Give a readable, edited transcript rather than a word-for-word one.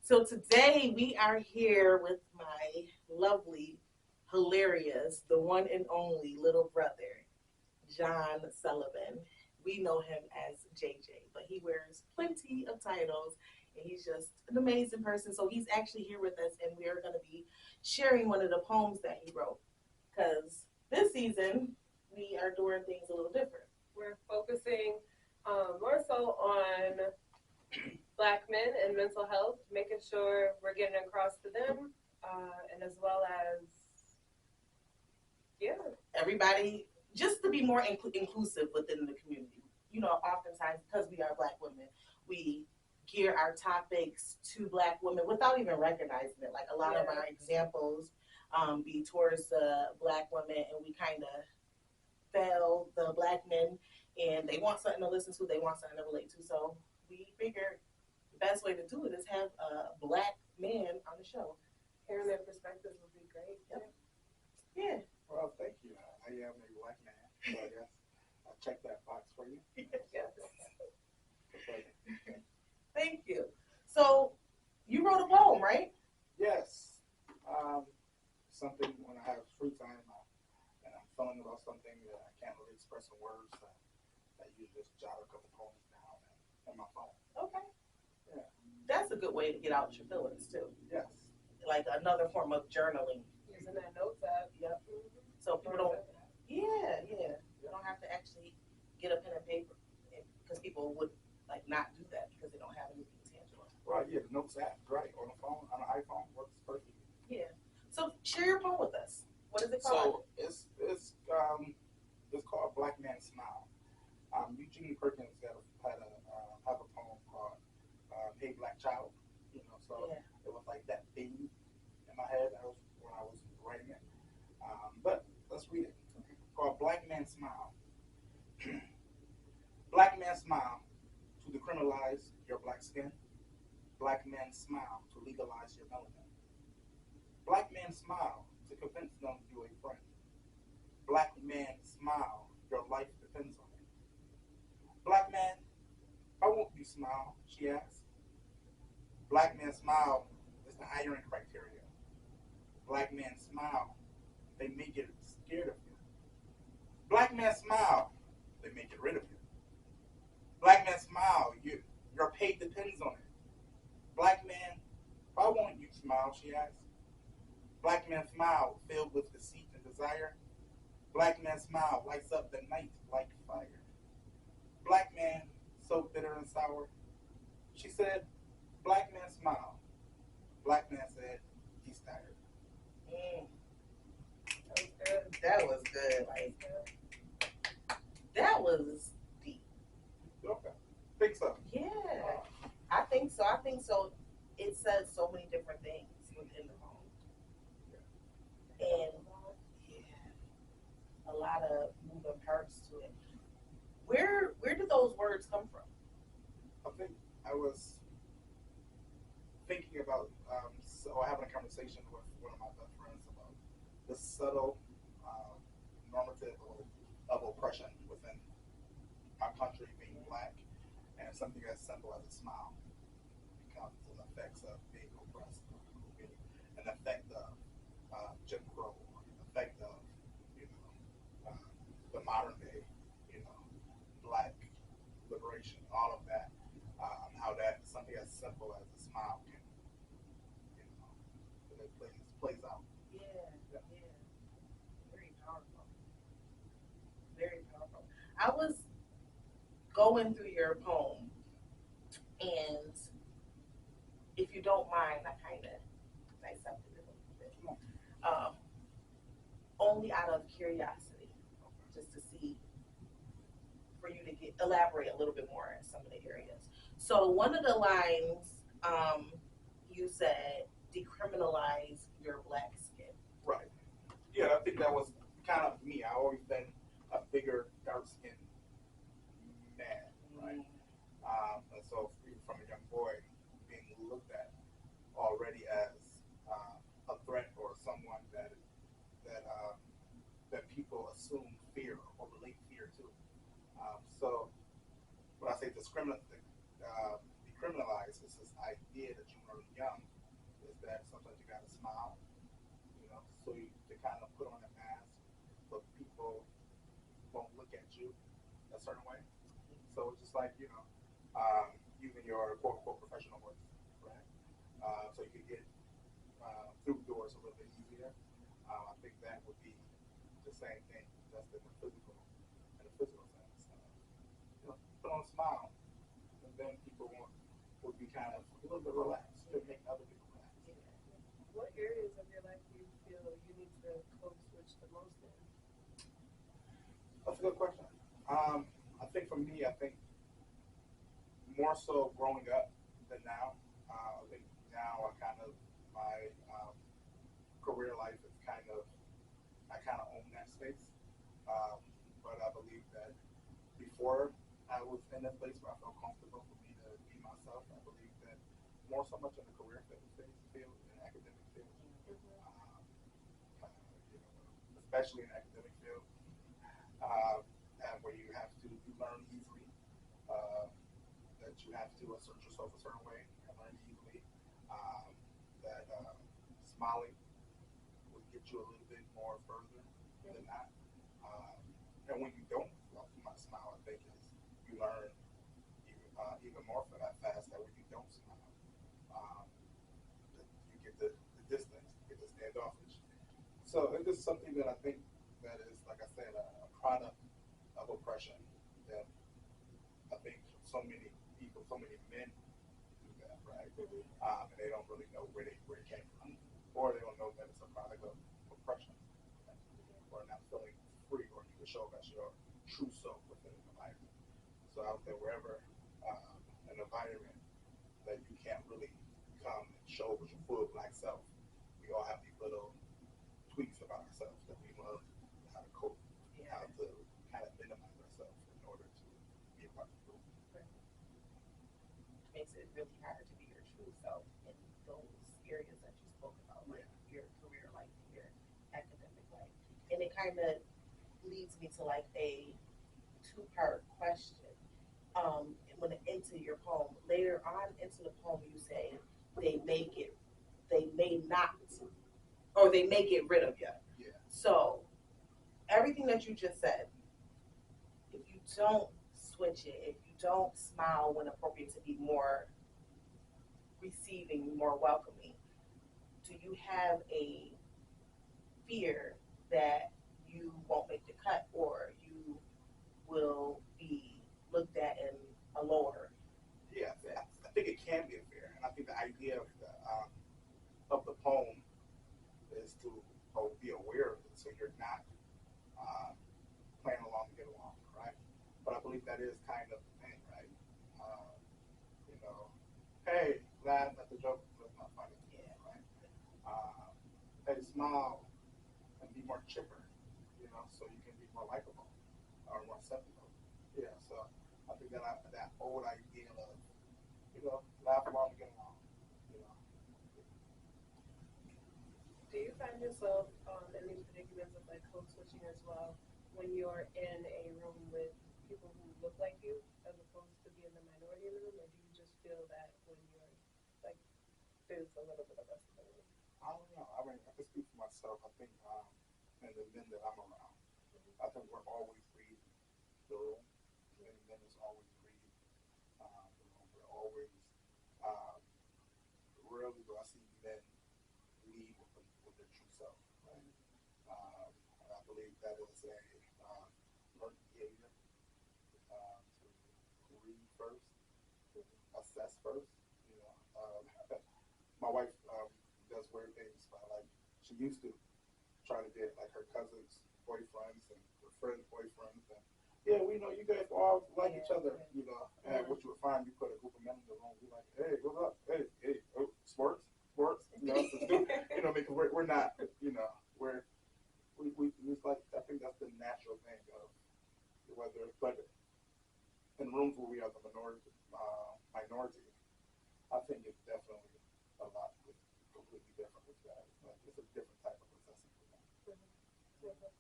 So today we are here with my lovely, hilarious, the one and only little brother, John Sullivan. We know him as JJ, but he wears plenty of titles and he's just an amazing person. So he's actually here with us and we are going to be sharing one of the poems that he wrote because this season we are doing things a little different. We're focusing more so on Black men and mental health, making sure we're getting across to them, and as well as, yeah. Everybody, just to be more inclusive within the community. You know, oftentimes because we are Black women, we gear our topics to Black women without even recognizing it. Like a lot of our examples be towards the Black women, and we kind of fail the Black men, and they want something to listen to, they want something to relate to. So we figured the best way to do it is have a Black man on the show. Hearing their perspectives would be great. Yep. Yeah. Well, thank you. I am a Black man, so I guess I'll check that box for you. Yes. Thank you. So you wrote a poem, right? Yes. Something when I have free time and I'm feeling about something that I can't really express in words, I usually just jot a couple poems down on my phone. Okay. Yeah. That's a good way to get out your feelings too. Yes. Like another form of journaling. Using that notes app. Yep. So people don't. Yeah. You don't have to actually get a pen and paper because people would like not do that because they don't have anything tangible. Right. Yeah. The notes app, right, on the phone, on an iPhone, works perfectly. Yeah. So share your poem with us. What is it So called? it's called Black Man Smile. Eugene Perkins have a poem called Hey Black Child. So Yeah. it was like that theme in my head. That was when I was writing it. But let's read it. Called Black Man Smile. Black man smile to decriminalize your black skin. Black man smile to legalize your melanin. Black man smile to convince them you're a friend. Black man smile, your life depends on it. Black man, why won't you smile? She asked. Black man smile is the iron criteria. Black man smile, they may get scared of you. Black man smile, they may get rid of you. Black man smile, your pay depends on it. Black man, why won't you smile? She asked. Black man smile filled with deceit and desire. Black man smile lights up the night like fire. Black man so bitter and sour. She said, Black man smile. Black man said, he's tired. That was good. Like that was deep. Okay. Think so. Yeah. I think so. It says so many different things within the poem. And yeah, a lot of moving parts to it. Where did those words come from? I think I was thinking about, having a conversation with one of my best friends about the subtle normative of oppression within our country being Black, and something as simple as a smile becomes an effect of being oppressed, an effect of Jim Crow, an effect of the modern day, Black liberation, all of that. How that something as simple as a smile can, it plays out. Yeah. Very powerful. Very powerful. I was going through your poem, and if you don't mind, I kind of dissected it a little bit. Only out of curiosity, just to see, for you to elaborate a little bit more in some of the areas. So one of the lines, you said, decriminalize your black skin. Right. Yeah, I think that was kind of me. I always been a bigger, dark-skinned man, right? And so even from a young boy, being looked at already as a threat or someone that people assume fear or relate fear to. So when I say decriminalize, it's this idea idea that you learn young is that sometimes you gotta smile, so you to kind of put on a mask, so people won't look at you a certain way. So it's just like using your quote unquote professional voice, right? So you can get through doors a little bit easier. I think that would be the same thing, just in the physical sense. Put on a smile, and then people would be kind of a little bit relaxed to make other people relax. What areas of your life do you feel you need to code switch the most in? That's a good question. I think for me, I think more so growing up than now. I think now my career life is I kind of own that space. But I believe that before I was in that place where I felt comfortable for me to be myself, I believe that more so much in the career field and academic field, especially in academic field, and where you learn easily, that you have to assert yourself a certain way and learn easily, that smiling will get you a little bit more further than that. And when you don't smile, I think you learn even more for that fast that when you don't smile, you get the distance, you get the standoffish. So it is something that I think that is, like I said, a product of oppression that I think so many people, so many men do that, right? And they don't really know where it came from, or they don't know that it's a product of oppression, right? Or not feeling free, or you can show us your true self within an environment. So out there, wherever an environment that you can't really come and show with your full black self, we all have these little tweaks about ourselves that we learn how to cope, how to kind of minimize ourselves in order to be a part of the group. Makes it really hard to be your true self in those areas that you spoke about, like your career life, your academic life. And it kind of leads me to like a two-part question. When into your poem, later on into the poem, you say they may not, or they may get rid of you. Yeah. So everything that you just said, if you don't switch it, if you don't smile when appropriate to be more receiving, more welcoming, do you have a fear that you won't make the cut, or you will be looked at in a lower? Yeah, I think it can be a fear, and I think the idea of the poem is to be aware of it, so you're not playing along to get along, right? But I believe that is kind of the thing, right? Hey, laugh at the joke, that's not funny, right? Hey, smile and be more chipper, so you can be more likable or more acceptable. Yeah, so I think that old idea of, laugh along to get along, Do you find yourself in these predicaments of like code switching as well when you're in a room with people who look like you as opposed to being the minority in the room, or do you just feel that when you're like there's a little bit of us in the room? I don't know. I mean, I can speak for myself. I think, and the men that I'm around, I think we're always reading the room. And men is always reading the room. We're always, rarely do I see men lead with their true self, right? And I believe that is a learned behavior to read first, assess first. My wife does weird things. She used to try to date like her cousins' boyfriends and her friends' boyfriends, and yeah, we know you guys all like each other, And what you would find, you put a group of men in the room, be like, hey, what's up? Hey, oh, sports, because we're not, we it's like, I think that's the natural thing of whether, but in rooms where we are the minority, I think it's definitely a lot completely different with that. It's a different type of assessment.